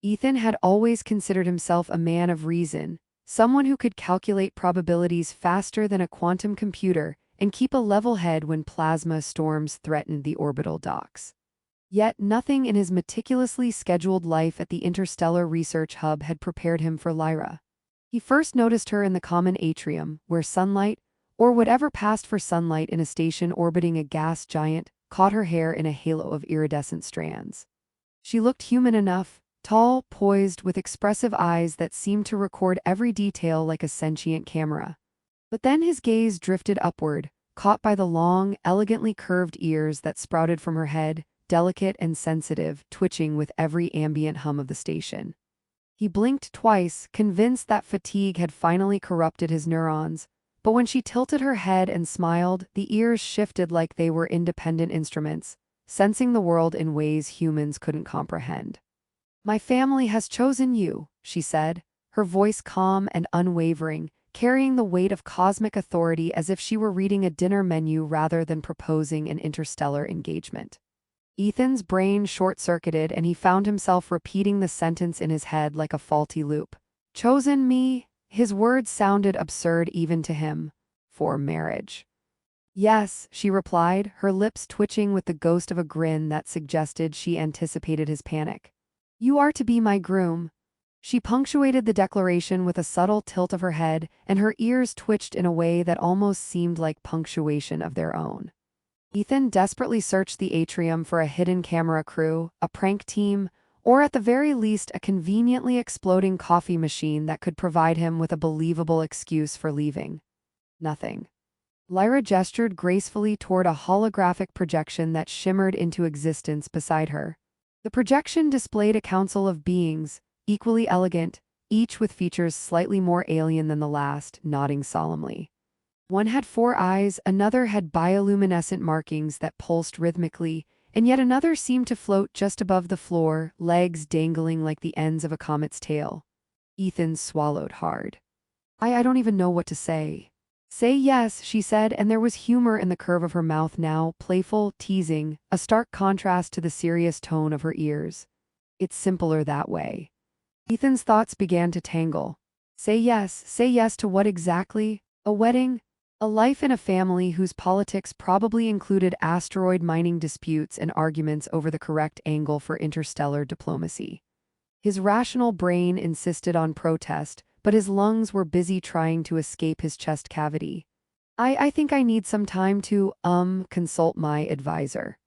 Ethan had always considered himself a man of reason, someone who could calculate probabilities faster than a quantum computer and keep a level head when plasma storms threatened the orbital docks. Yet nothing in his meticulously scheduled life at the Interstellar Research Hub had prepared him for Lyra. He first noticed her in the common atrium, where sunlight, or whatever passed for sunlight in a station orbiting a gas giant, caught her hair in a halo of iridescent strands. She looked human enough, tall, poised, with expressive eyes that seemed to record every detail like a sentient camera. But then his gaze drifted upward, caught by the long, elegantly curved ears that sprouted from her head, delicate and sensitive, twitching with every ambient hum of the station. He blinked twice, convinced that fatigue had finally corrupted his neurons, but when she tilted her head and smiled, the ears shifted like they were independent instruments, sensing the world in ways humans couldn't comprehend. "My family has chosen you," she said, her voice calm and unwavering, carrying the weight of cosmic authority as if she were reading a dinner menu rather than proposing an interstellar engagement. Ethan's brain short-circuited and he found himself repeating the sentence in his head like a faulty loop. "Chosen me?" His words sounded absurd even to him. "For marriage." "Yes," she replied, her lips twitching with the ghost of a grin that suggested she anticipated his panic. "You are to be my groom." She punctuated the declaration with a subtle tilt of her head, and her ears twitched in a way that almost seemed like punctuation of their own. Ethan desperately searched the atrium for a hidden camera crew, a prank team, or at the very least a conveniently exploding coffee machine that could provide him with a believable excuse for leaving. Nothing. Lyra gestured gracefully toward a holographic projection that shimmered into existence beside her. The projection displayed a council of beings, equally elegant, each with features slightly more alien than the last, nodding solemnly. One had 4 eyes, another had bioluminescent markings that pulsed rhythmically, and yet another seemed to float just above the floor, legs dangling like the ends of a comet's tail. Ethan swallowed hard. I don't even know what to say." "Say yes," she said, and there was humor in the curve of her mouth now, playful, teasing, a stark contrast to the serious tone of her ears. "It's simpler that way." Ethan's thoughts began to tangle. Say yes to what exactly? A wedding? A life in a family whose politics probably included asteroid mining disputes and arguments over the correct angle for interstellar diplomacy. His rational brain insisted on protest, but his lungs were busy trying to escape his chest cavity. I think I need some time to, consult my advisor."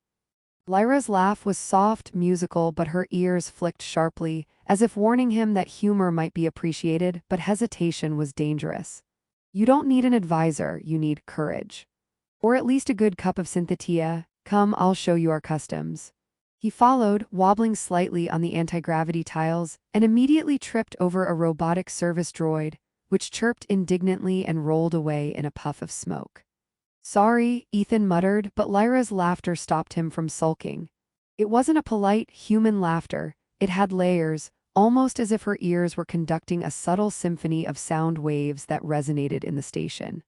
Lyra's laugh was soft, musical, but her ears flicked sharply, as if warning him that humor might be appreciated, but hesitation was dangerous. "You don't need an advisor, you need courage. Or at least a good cup of synthetia. Come, I'll show you our customs." He followed, wobbling slightly on the anti-gravity tiles, and immediately tripped over a robotic service droid, which chirped indignantly and rolled away in a puff of smoke. "Sorry," Ethan muttered, but Lyra's laughter stopped him from sulking. It wasn't a polite, human laughter, it had layers, almost as if her ears were conducting a subtle symphony of sound waves that resonated in the station.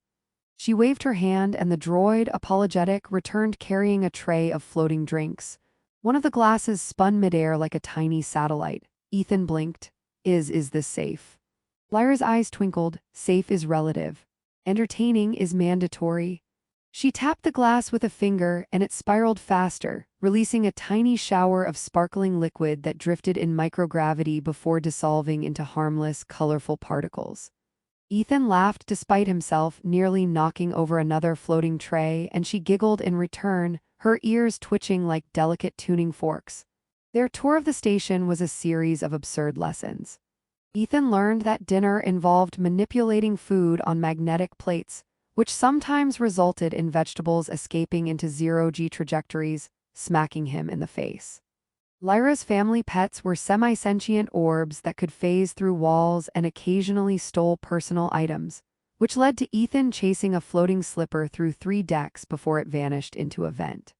She waved her hand and the droid, apologetic, returned carrying a tray of floating drinks. One of the glasses spun midair like a tiny satellite. Ethan blinked. Is this safe?" Lyra's eyes twinkled. "Safe is relative. Entertaining is mandatory." She tapped the glass with a finger and it spiraled faster, releasing a tiny shower of sparkling liquid that drifted in microgravity before dissolving into harmless, colorful particles. Ethan laughed despite himself, nearly knocking over another floating tray, and she giggled in return, her ears twitching like delicate tuning forks. Their tour of the station was a series of absurd lessons. Ethan learned that dinner involved manipulating food on magnetic plates, which sometimes resulted in vegetables escaping into zero-G trajectories, smacking him in the face. Lyra's family pets were semi-sentient orbs that could phase through walls and occasionally stole personal items, which led to Ethan chasing a floating slipper through 3 decks before it vanished into a vent.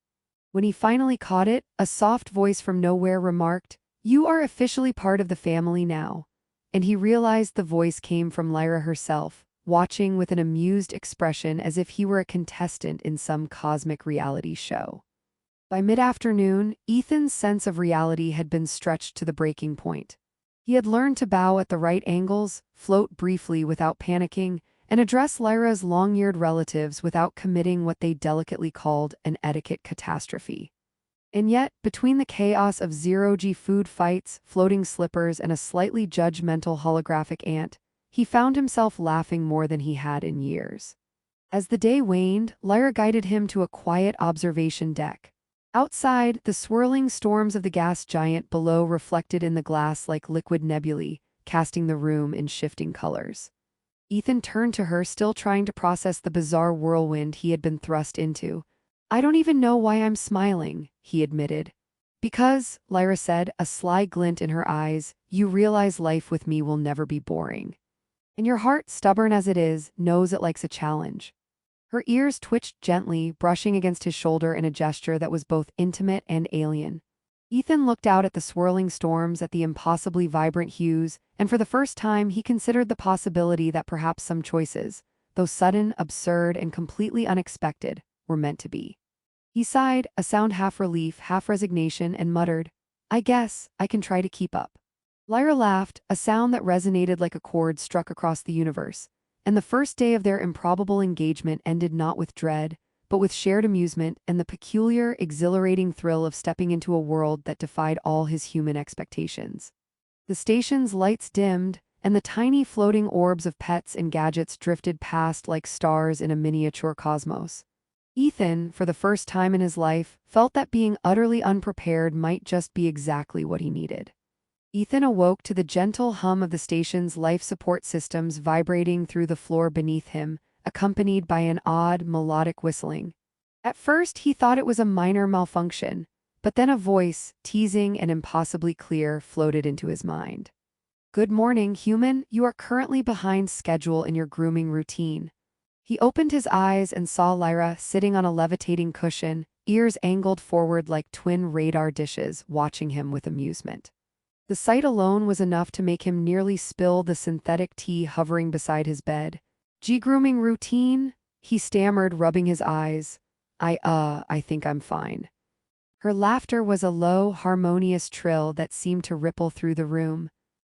When he finally caught it, a soft voice from nowhere remarked, "You are officially part of the family now." And he realized the voice came from Lyra herself, watching with an amused expression as if he were a contestant in some cosmic reality show. By mid-afternoon, Ethan's sense of reality had been stretched to the breaking point. He had learned to bow at the right angles, float briefly without panicking, and address Lyra's long-eared relatives without committing what they delicately called an etiquette catastrophe. And yet, between the chaos of zero-G food fights, floating slippers, and a slightly judgmental holographic aunt, he found himself laughing more than he had in years. As the day waned, Lyra guided him to a quiet observation deck. Outside, the swirling storms of the gas giant below reflected in the glass like liquid nebulae, casting the room in shifting colors. Ethan turned to her, still trying to process the bizarre whirlwind he had been thrust into. "I don't even know why I'm smiling," he admitted. "Because," Lyra said, a sly glint in her eyes, "you realize life with me will never be boring. And your heart, stubborn as it is, knows it likes a challenge." Her ears twitched gently, brushing against his shoulder in a gesture that was both intimate and alien. Ethan looked out at the swirling storms, at the impossibly vibrant hues, and for the first time he considered the possibility that perhaps some choices, though sudden, absurd, and completely unexpected, were meant to be. He sighed, a sound half relief, half resignation, and muttered, "I guess I can try to keep up." Lyra laughed, a sound that resonated like a chord struck across the universe, and the first day of their improbable engagement ended not with dread, but with shared amusement and the peculiar, exhilarating thrill of stepping into a world that defied all his human expectations. The station's lights dimmed, and the tiny floating orbs of pets and gadgets drifted past like stars in a miniature cosmos. Ethan, for the first time in his life, felt that being utterly unprepared might just be exactly what he needed. Ethan awoke to the gentle hum of the station's life support systems vibrating through the floor beneath him, accompanied by an odd, melodic whistling. At first he thought it was a minor malfunction, but then a voice, teasing and impossibly clear, floated into his mind. "Good morning, human. You are currently behind schedule in your grooming routine." He opened his eyes and saw Lyra sitting on a levitating cushion, ears angled forward like twin radar dishes, watching him with amusement. The sight alone was enough to make him nearly spill the synthetic tea hovering beside his bed. "Grooming routine?" he stammered, rubbing his eyes. I think I'm fine." Her laughter was a low, harmonious trill that seemed to ripple through the room.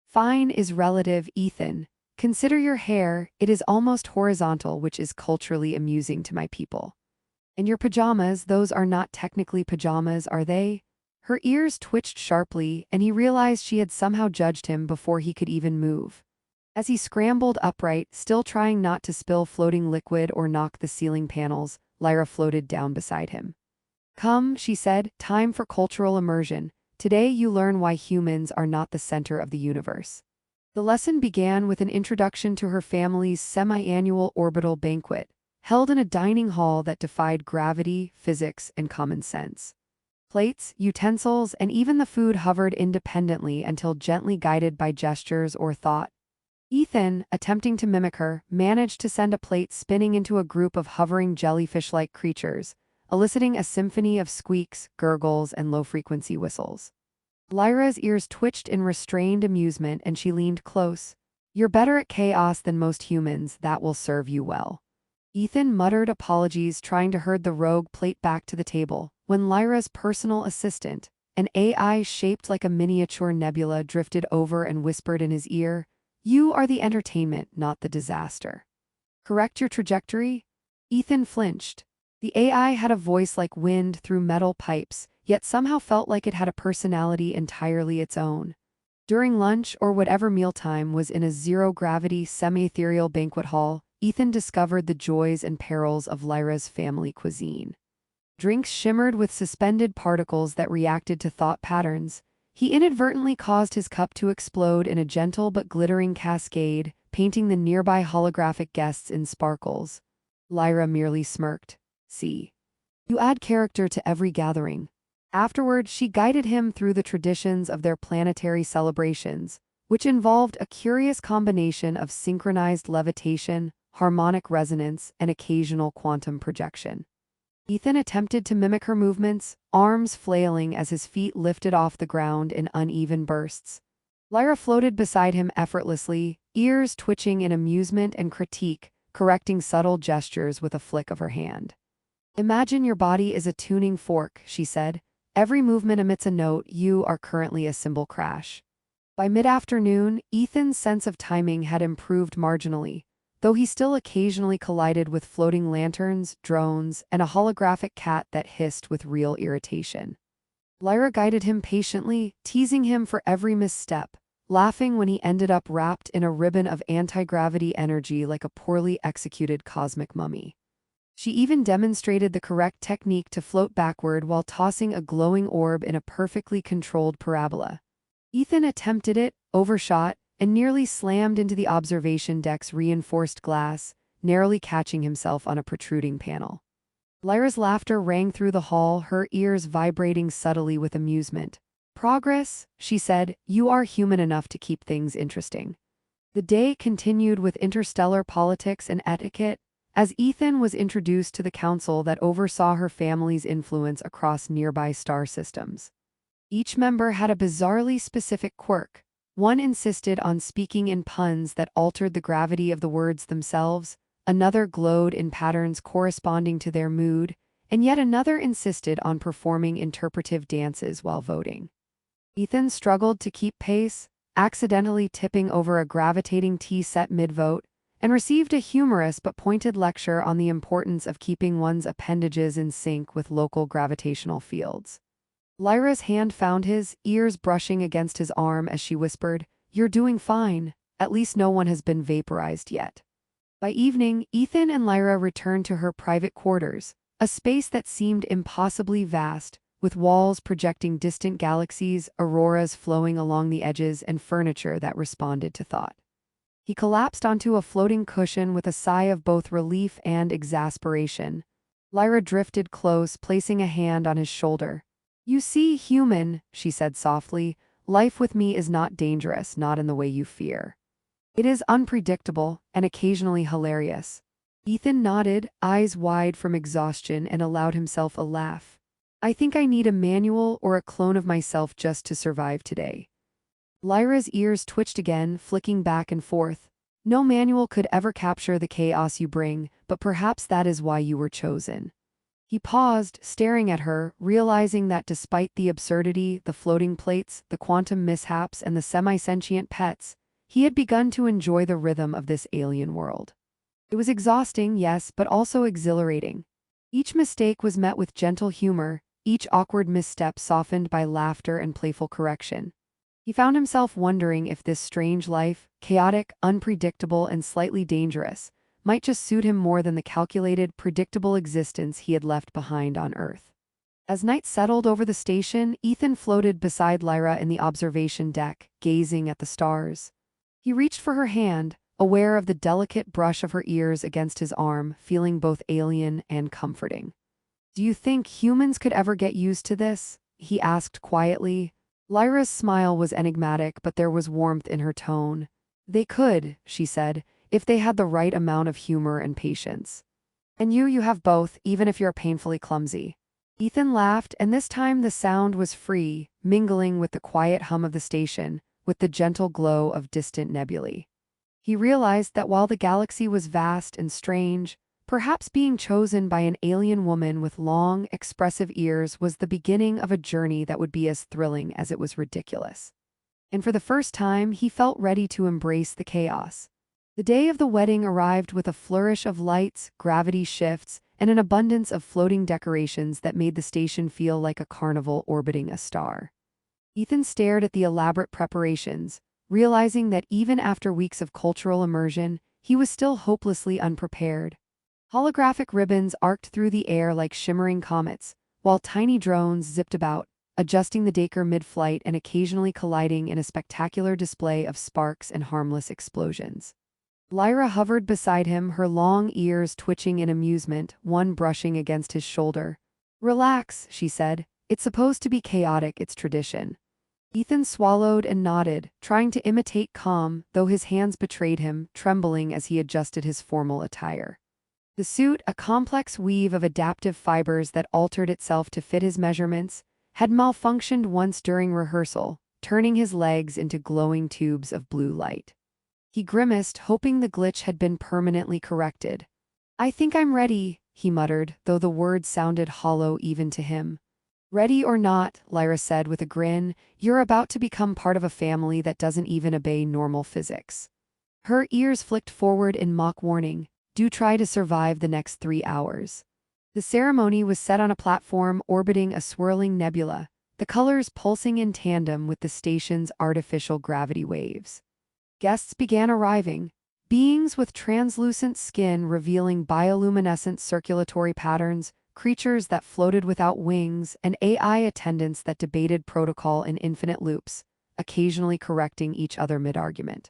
"Fine is relative, Ethan. Consider your hair, it is almost horizontal, which is culturally amusing to my people. And your pajamas, those are not technically pajamas, are they?" Her ears twitched sharply, and he realized she had somehow judged him before he could even move. As he scrambled upright, still trying not to spill floating liquid or knock the ceiling panels, Lyra floated down beside him. "Come," she said, "time for cultural immersion. Today you learn why humans are not the center of the universe." The lesson began with an introduction to her family's semi-annual orbital banquet, held in a dining hall that defied gravity, physics, and common sense. Plates, utensils, and even the food hovered independently until gently guided by gestures or thought. Ethan, attempting to mimic her, managed to send a plate spinning into a group of hovering jellyfish-like creatures, eliciting a symphony of squeaks, gurgles, and low-frequency whistles. Lyra's ears twitched in restrained amusement and she leaned close. "You're better at chaos than most humans, that will serve you well." Ethan muttered apologies, trying to herd the rogue plate back to the table, when Lyra's personal assistant, an AI shaped like a miniature nebula, drifted over and whispered in his ear, "You are the entertainment, not the disaster. Correct your trajectory?" Ethan flinched. The AI had a voice like wind through metal pipes, yet somehow felt like it had a personality entirely its own. During lunch, or whatever mealtime was in a zero-gravity, semi-ethereal banquet hall, Ethan discovered the joys and perils of Lyra's family cuisine. Drinks shimmered with suspended particles that reacted to thought patterns. He inadvertently caused his cup to explode in a gentle but glittering cascade, painting the nearby holographic guests in sparkles. Lyra merely smirked. "See. You add character to every gathering." Afterward, she guided him through the traditions of their planetary celebrations, which involved a curious combination of synchronized levitation, harmonic resonance, and occasional quantum projection. Ethan attempted to mimic her movements, arms flailing as his feet lifted off the ground in uneven bursts. Lyra floated beside him effortlessly, ears twitching in amusement and critique, correcting subtle gestures with a flick of her hand. "Imagine your body is a tuning fork," she said. "Every movement emits a note. You are currently a cymbal crash. By mid-afternoon, Ethan's sense of timing had improved marginally, though he still occasionally collided with floating lanterns, drones, and a holographic cat that hissed with real irritation. Lyra guided him patiently, teasing him for every misstep, laughing when he ended up wrapped in a ribbon of anti-gravity energy like a poorly executed cosmic mummy. She even demonstrated the correct technique to float backward while tossing a glowing orb in a perfectly controlled parabola. Ethan attempted it, overshot, and nearly slammed into the observation deck's reinforced glass, narrowly catching himself on a protruding panel. Lyra's laughter rang through the hall, her ears vibrating subtly with amusement. "Progress," she said, "you are human enough to keep things interesting." The day continued with interstellar politics and etiquette, as Ethan was introduced to the council that oversaw her family's influence across nearby star systems. Each member had a bizarrely specific quirk. One insisted on speaking in puns that altered the gravity of the words themselves, another glowed in patterns corresponding to their mood, and yet another insisted on performing interpretive dances while voting. Ethan struggled to keep pace, accidentally tipping over a gravitating tea set mid-vote, and received a humorous but pointed lecture on the importance of keeping one's appendages in sync with local gravitational fields. Lyra's hand found his, ears brushing against his arm as she whispered, "You're doing fine. At least no one has been vaporized yet." By evening, Ethan and Lyra returned to her private quarters, a space that seemed impossibly vast, with walls projecting distant galaxies, auroras flowing along the edges, and furniture that responded to thought. He collapsed onto a floating cushion with a sigh of both relief and exasperation. Lyra drifted close, placing a hand on his shoulder. "You see, human," she said softly, "life with me is not dangerous, not in the way you fear. It is unpredictable and occasionally hilarious." Ethan nodded, eyes wide from exhaustion, and allowed himself a laugh. "I think I need a manual or a clone of myself just to survive today." Lyra's ears twitched again, flicking back and forth. "No manual could ever capture the chaos you bring, but perhaps that is why you were chosen." He paused, staring at her, realizing that despite the absurdity, the floating plates, the quantum mishaps, and the semi-sentient pets, he had begun to enjoy the rhythm of this alien world. It was exhausting, yes, but also exhilarating. Each mistake was met with gentle humor, each awkward misstep softened by laughter and playful correction. He found himself wondering if this strange life, chaotic, unpredictable, and slightly dangerous, might just suit him more than the calculated, predictable existence he had left behind on Earth. As night settled over the station, Ethan floated beside Lyra in the observation deck, gazing at the stars. He reached for her hand, aware of the delicate brush of her ears against his arm, feeling both alien and comforting. "Do you think humans could ever get used to this?" he asked quietly. Lyra's smile was enigmatic, but there was warmth in her tone. "They could," she said, "if they had the right amount of humor and patience. And you have both, even if you're painfully clumsy." Ethan laughed, and this time the sound was free, mingling with the quiet hum of the station, with the gentle glow of distant nebulae. He realized that while the galaxy was vast and strange, perhaps being chosen by an alien woman with long, expressive ears was the beginning of a journey that would be as thrilling as it was ridiculous. And for the first time, he felt ready to embrace the chaos. The day of the wedding arrived with a flourish of lights, gravity shifts, and an abundance of floating decorations that made the station feel like a carnival orbiting a star. Ethan stared at the elaborate preparations, realizing that even after weeks of cultural immersion, he was still hopelessly unprepared. Holographic ribbons arced through the air like shimmering comets, while tiny drones zipped about, adjusting the Daker mid-flight and occasionally colliding in a spectacular display of sparks and harmless explosions. Lyra hovered beside him, her long ears twitching in amusement, one brushing against his shoulder. "Relax," she said. "It's supposed to be chaotic, it's tradition." Ethan swallowed and nodded, trying to imitate calm, though his hands betrayed him, trembling as he adjusted his formal attire. The suit, a complex weave of adaptive fibers that altered itself to fit his measurements, had malfunctioned once during rehearsal, turning his legs into glowing tubes of blue light. He grimaced, hoping the glitch had been permanently corrected. "I think I'm ready," he muttered, though the words sounded hollow even to him. Ready or not, Lyra said with a grin, you're about to become part of a family that doesn't even obey normal physics. Her ears flicked forward in mock warning. Do try to survive the next 3 hours. The ceremony was set on a platform orbiting a swirling nebula, the colors pulsing in tandem with the station's artificial gravity waves. Guests began arriving, beings with translucent skin revealing bioluminescent circulatory patterns, creatures that floated without wings, and AI attendants that debated protocol in infinite loops, occasionally correcting each other mid-argument.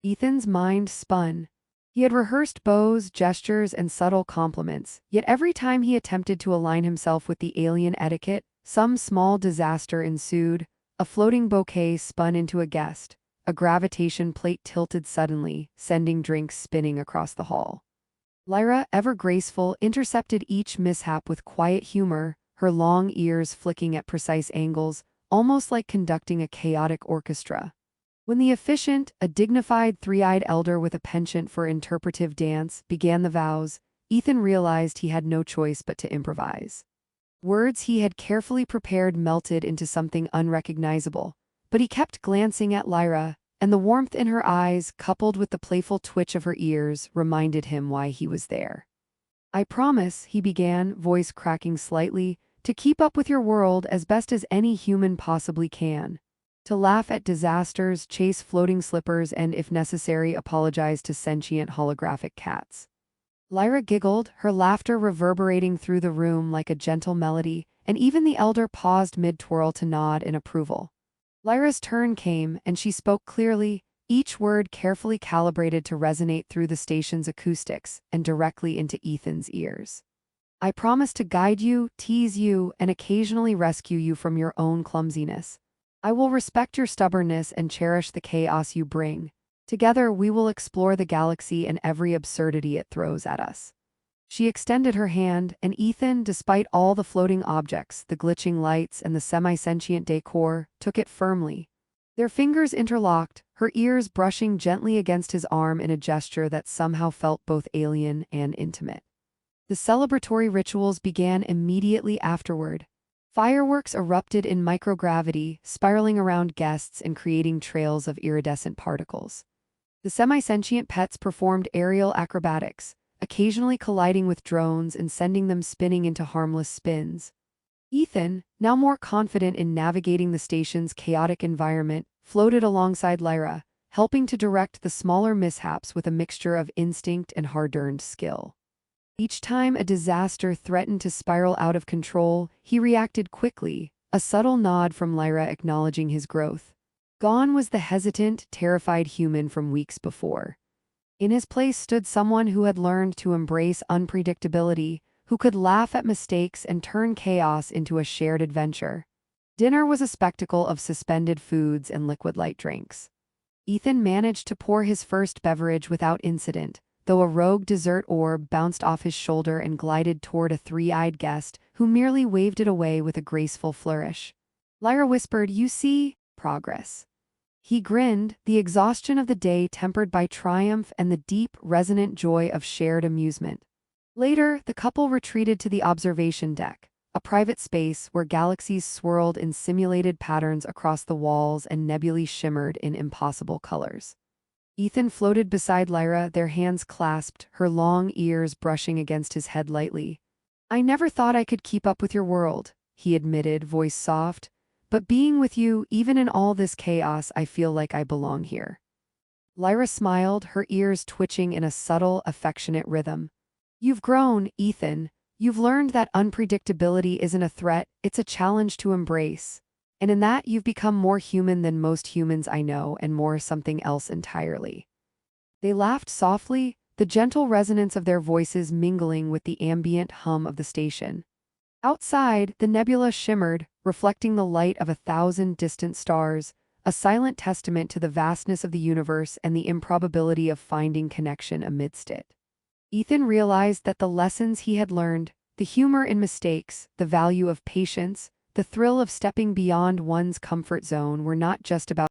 Ethan's mind spun. He had rehearsed bows, gestures, and subtle compliments, yet every time he attempted to align himself with the alien etiquette, some small disaster ensued. A floating bouquet spun into a guest. A gravitation plate tilted suddenly, sending drinks spinning across the hall. Lyra, ever graceful, intercepted each mishap with quiet humor, her long ears flicking at precise angles, almost like conducting a chaotic orchestra. When the officiant, a dignified three-eyed elder with a penchant for interpretive dance, began the vows, Ethan realized he had no choice but to improvise. Words he had carefully prepared melted into something unrecognizable, but he kept glancing at Lyra, and the warmth in her eyes, coupled with the playful twitch of her ears, reminded him why he was there. I promise, he began, voice cracking slightly, to keep up with your world as best as any human possibly can. To laugh at disasters, chase floating slippers, and, if necessary, apologize to sentient holographic cats. Lyra giggled, her laughter reverberating through the room like a gentle melody, and even the elder paused mid-twirl to nod in approval. Lyra's turn came, and she spoke clearly, each word carefully calibrated to resonate through the station's acoustics and directly into Ethan's ears. I promise to guide you, tease you, and occasionally rescue you from your own clumsiness. I will respect your stubbornness and cherish the chaos you bring. Together, we will explore the galaxy and every absurdity it throws at us. She extended her hand, and Ethan, despite all the floating objects, the glitching lights, and the semi-sentient decor, took it firmly. Their fingers interlocked, her ears brushing gently against his arm in a gesture that somehow felt both alien and intimate. The celebratory rituals began immediately afterward. Fireworks erupted in microgravity, spiraling around guests and creating trails of iridescent particles. The semi-sentient pets performed aerial acrobatics, occasionally colliding with drones and sending them spinning into harmless spins. Ethan, now more confident in navigating the station's chaotic environment, floated alongside Lyra, helping to direct the smaller mishaps with a mixture of instinct and hard-earned skill. Each time a disaster threatened to spiral out of control, he reacted quickly, a subtle nod from Lyra acknowledging his growth. Gone was the hesitant, terrified human from weeks before. In his place stood someone who had learned to embrace unpredictability, who could laugh at mistakes and turn chaos into a shared adventure. Dinner was a spectacle of suspended foods and liquid light drinks. Ethan managed to pour his first beverage without incident, though a rogue dessert orb bounced off his shoulder and glided toward a three-eyed guest, who merely waved it away with a graceful flourish. Lyra whispered, "You see, progress." He grinned, the exhaustion of the day tempered by triumph and the deep, resonant joy of shared amusement. Later, the couple retreated to the observation deck, a private space where galaxies swirled in simulated patterns across the walls and nebulae shimmered in impossible colors. Ethan floated beside Lyra, their hands clasped, her long ears brushing against his head lightly. "I never thought I could keep up with your world," he admitted, voice soft. "But being with you, even in all this chaos, I feel like I belong here." Lyra smiled, her ears twitching in a subtle, affectionate rhythm. "You've grown, Ethan. You've learned that unpredictability isn't a threat, it's a challenge to embrace. And in that, you've become more human than most humans I know, and more something else entirely." They laughed softly, the gentle resonance of their voices mingling with the ambient hum of the station. Outside, the nebula shimmered, reflecting the light of 1,000 distant stars, a silent testament to the vastness of the universe and the improbability of finding connection amidst it. Ethan realized that the lessons he had learned, the humor in mistakes, the value of patience, the thrill of stepping beyond one's comfort zone, were not just about